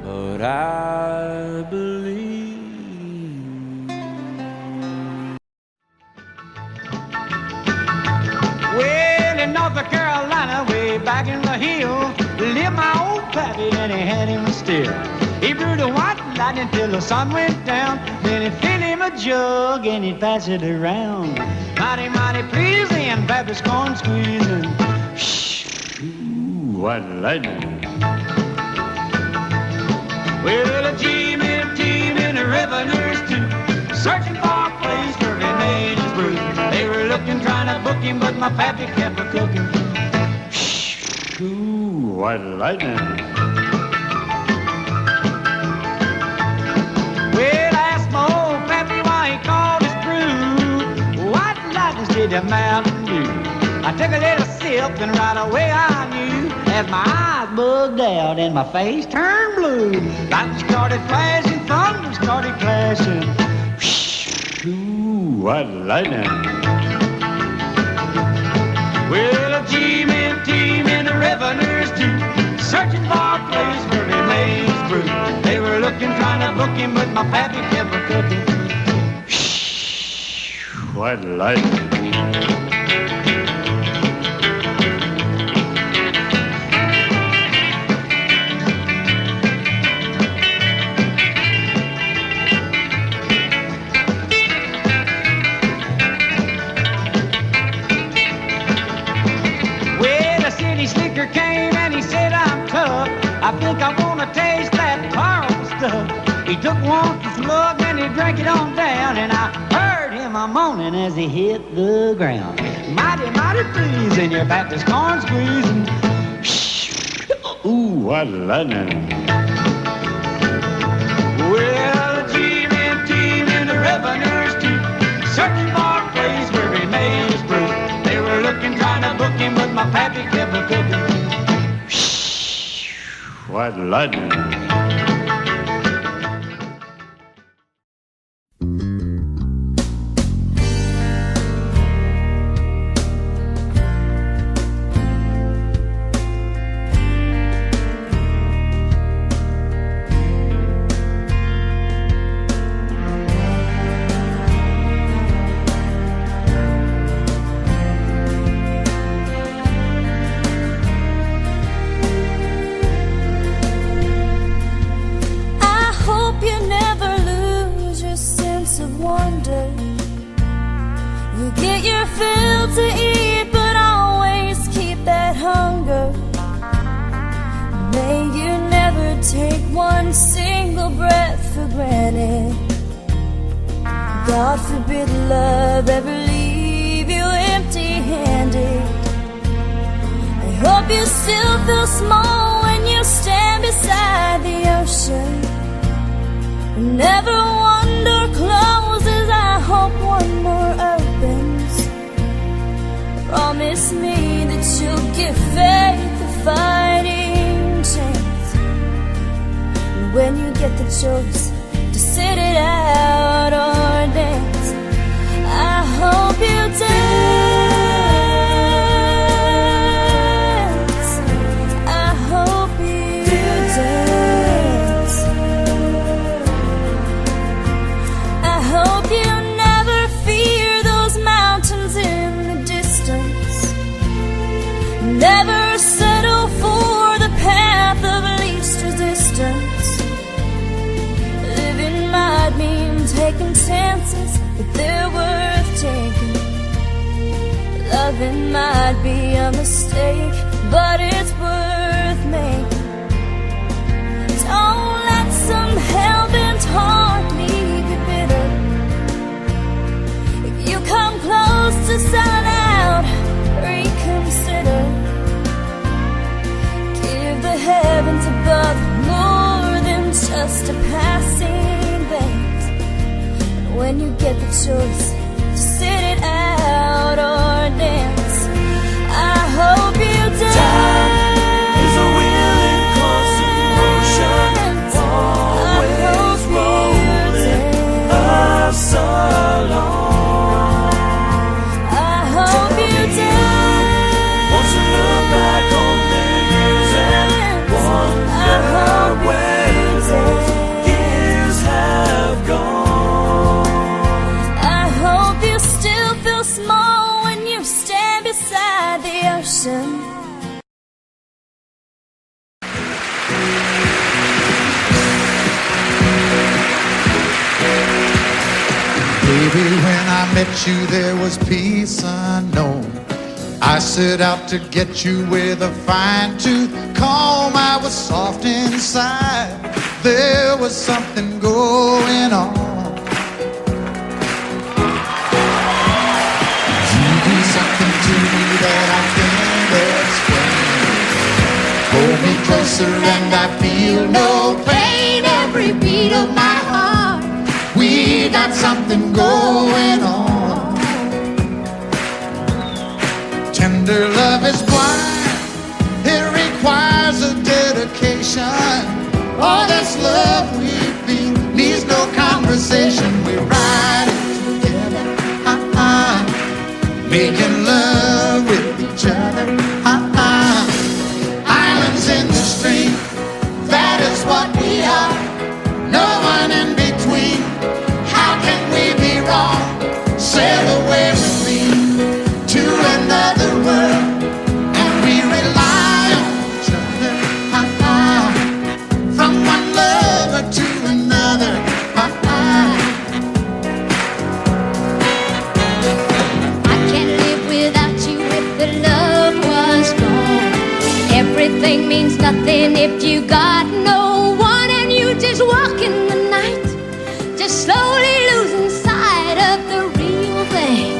But I believe. Well, in North Carolina, way back in the hill, lived my old pappy, and he had him still. He brewed a white lightning till the sun went down. Then he'd fill him a jug and he'd pass it around. Mighty, mighty pleasing, pappy's corn squeezing. Shh, white lightning. Well, a team and a revenues too, searching for a place where he made his brew. They were looking, trying to book him, but my pappy kept a cooking. Shh, white lightning. Well, I asked my old pappy why he called his brew White Lightning's did a Mountain Dew. I took a little sip and right away I knew, as my eyes bugged out and my face turned blue. Lightning started flashing, thunder started clashing. Ooh, white lightning. Well, a team and the revenues too, searching for a place where they made his brew. They were looking, trying to book him, but my pappy kept a cooking. white lightning. Well, a city slicker came and he said, I'm tough. I think I want to taste that Carl stuff. He took one slug and he drank it on down, and I heard him a moaning as he hit the ground. Mighty, mighty pleasing, your Baptist corn squeezing. Ooh, white lightning. Well, Jim and Tim and the revenues too, searching for a place where he made his brew. They were looking, trying to book him, but my pappy kept a cooking. White lightning. God forbid love ever leave you empty-handed. I hope you still feel small when you stand beside the ocean. Never one door closes, I hope one more opens. Promise me that you'll give faith a fighting chance. And when you get the choice to sit it out or dance, I hope you dance. I hope you dance. I hope you never fear those mountains in the distance. Never settle for the path of least resistance. Living might mean taking chances, but they're worth taking. Loving might be a mistake, but it's worth making. Don't let some hell-bent heart leave you bitter. If you come close to selling out, reconsider. Give the heavens above more than just a passing glance. And when you get the choice to sit it out or dance, I hope you dance. Time is a willing constant motion, always rolling us along. I hope you dance. Once you look back on the years and wonder where those years have gone. I hope you still feel small when you stand beside the ocean. Baby, when I met you, there was peace unknown. I set out to get you with a fine-tooth comb. I was soft inside. There was something going on. You do something to me that I can't explain. Hold me closer and I feel no pain. Every beat of my heart, we got something going on. Tender love is blind. It requires a dedication. All this love we feel needs no conversation. We ride it together, making love with each other, Islands in the stream, that is what we are. No one in between. How can we be wrong? Sail away nothing if you got no one and you just walk in the night, just slowly losing sight of the real thing.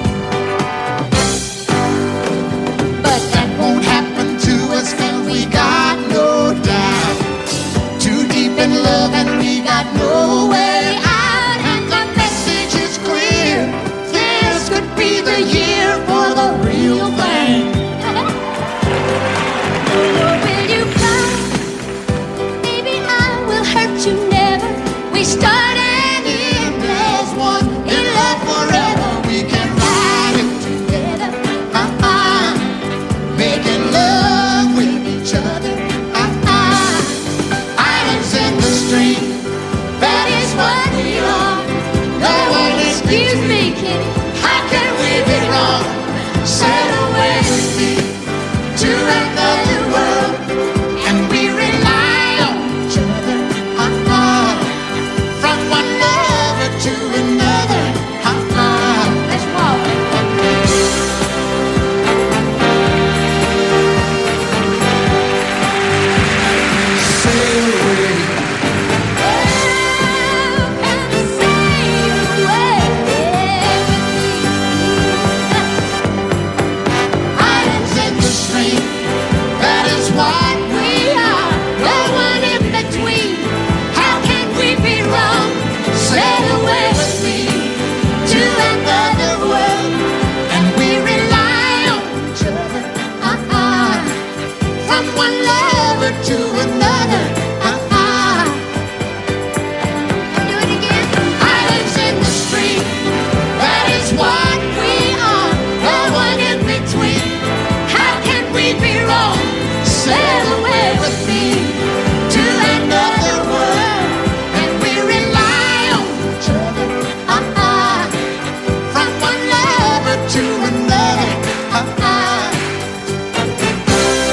But that won't happen to us 'cause we got no doubt. Too deep in love and we got no way out. And the message is clear, this could be the year for the real thing. Will you come? Maybe I will hurt you never. We start and end as one, in love forever. We can ride it together, making love with each other. Islands in the stream, that is what we are. No one excuse me, kid. How can we be wrong? Sail away with me to another world, and we rely on each other. From one lover to another. Let's walk. Sail away. Islands in the stream, that is what we are. No one in between. How can we be wrong? Sail away with me to another world, and we rely on each other. From one lover to another. Do it again. Islands in the stream, that is what we are. No one in between. How can we be wrong? Sail away with me to another world, and we rely on each other. From one lover to another.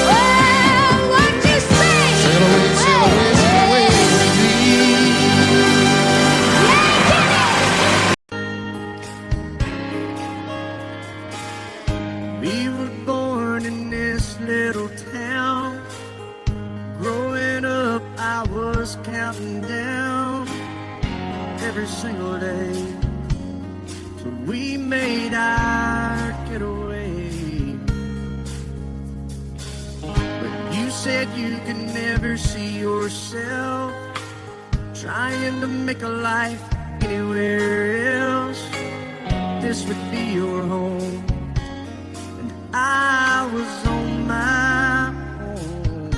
Well, what you say? Sail away, sail away, sail away with me. We were born in this little town. Growing up, I was counting down every single day till we made our getaway. But you said you could never see yourself trying to make a life anywhere else. This would be your home, and I was on my own.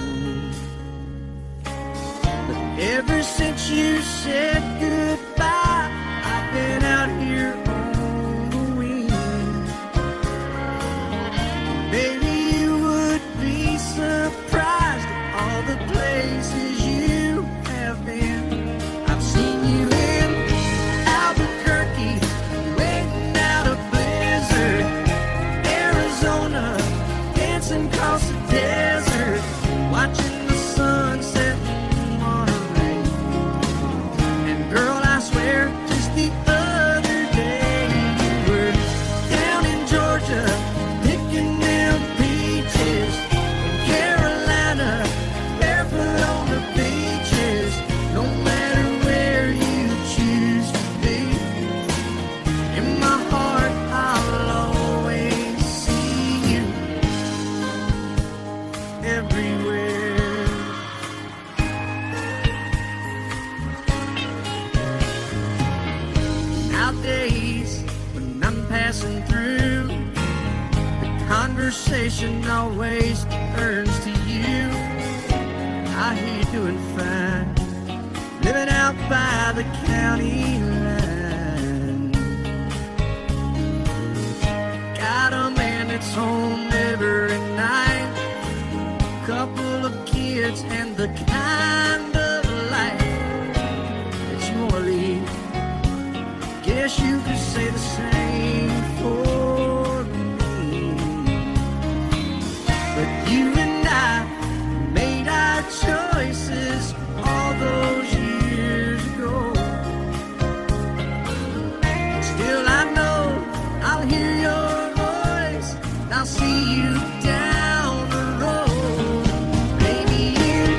But ever since you said goodbye, I've been out here on the wing. Maybe you would be surprised at all the places you have been. I've seen you in Albuquerque, waiting out a blizzard, Arizona, dancing across the desert, watching the sunset on a lake. And girl, I swear, just the other day you were down in Georgia, picking them peaches. In Carolina, barefoot on the beaches. No matter where you choose to be, in my heart I'll always see you everywhere. Nowadays, when I'm passing through, the conversation always turns to you. I hear you doing fine, living out by the county line. Got a man that's home every night, couple of kids, and the kind of life that you wanna lead. Guess you could say the same for me. But you and I made our choices all those years ago. Still I know I'll hear your voice, and I'll see you down the road. Maybe in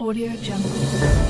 Audio Jungle.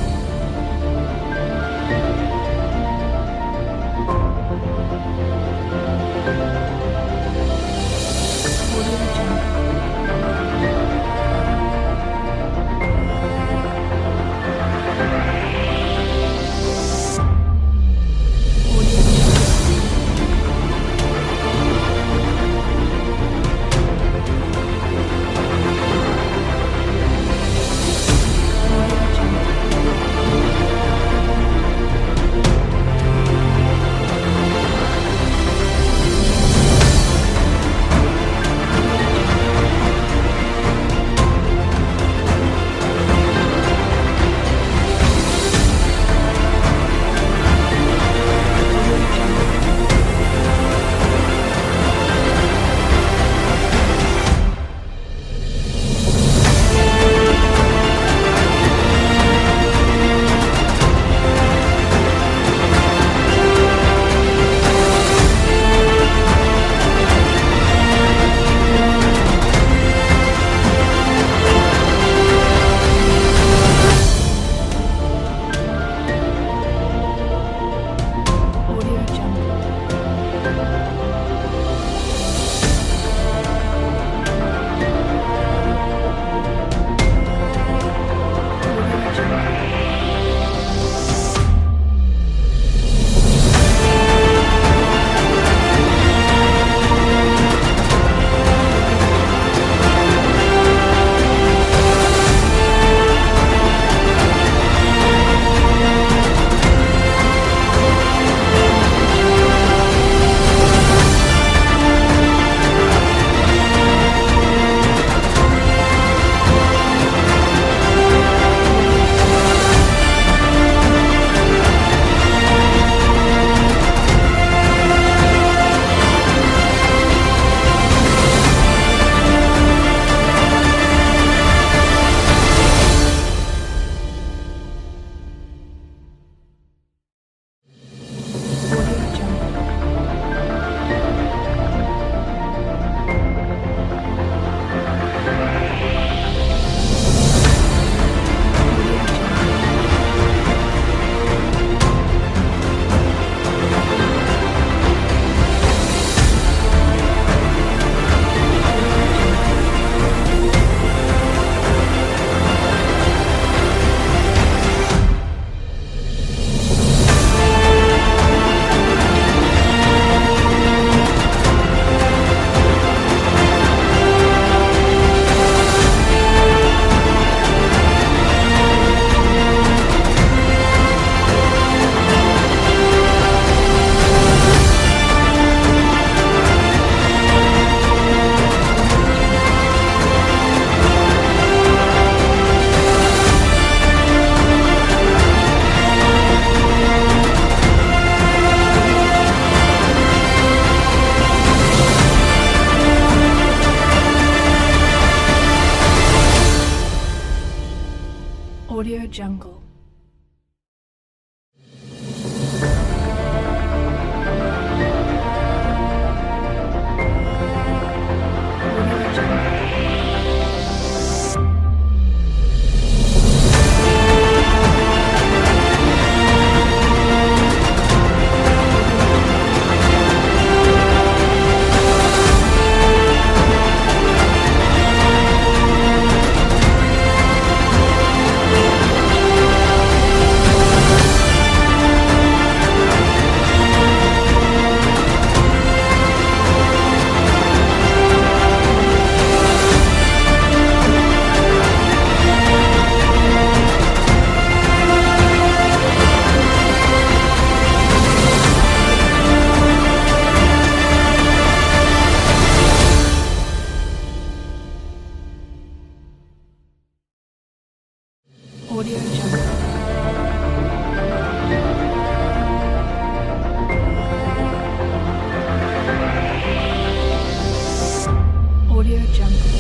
Audio Jungle. Audio Jungle. Audio Jungle.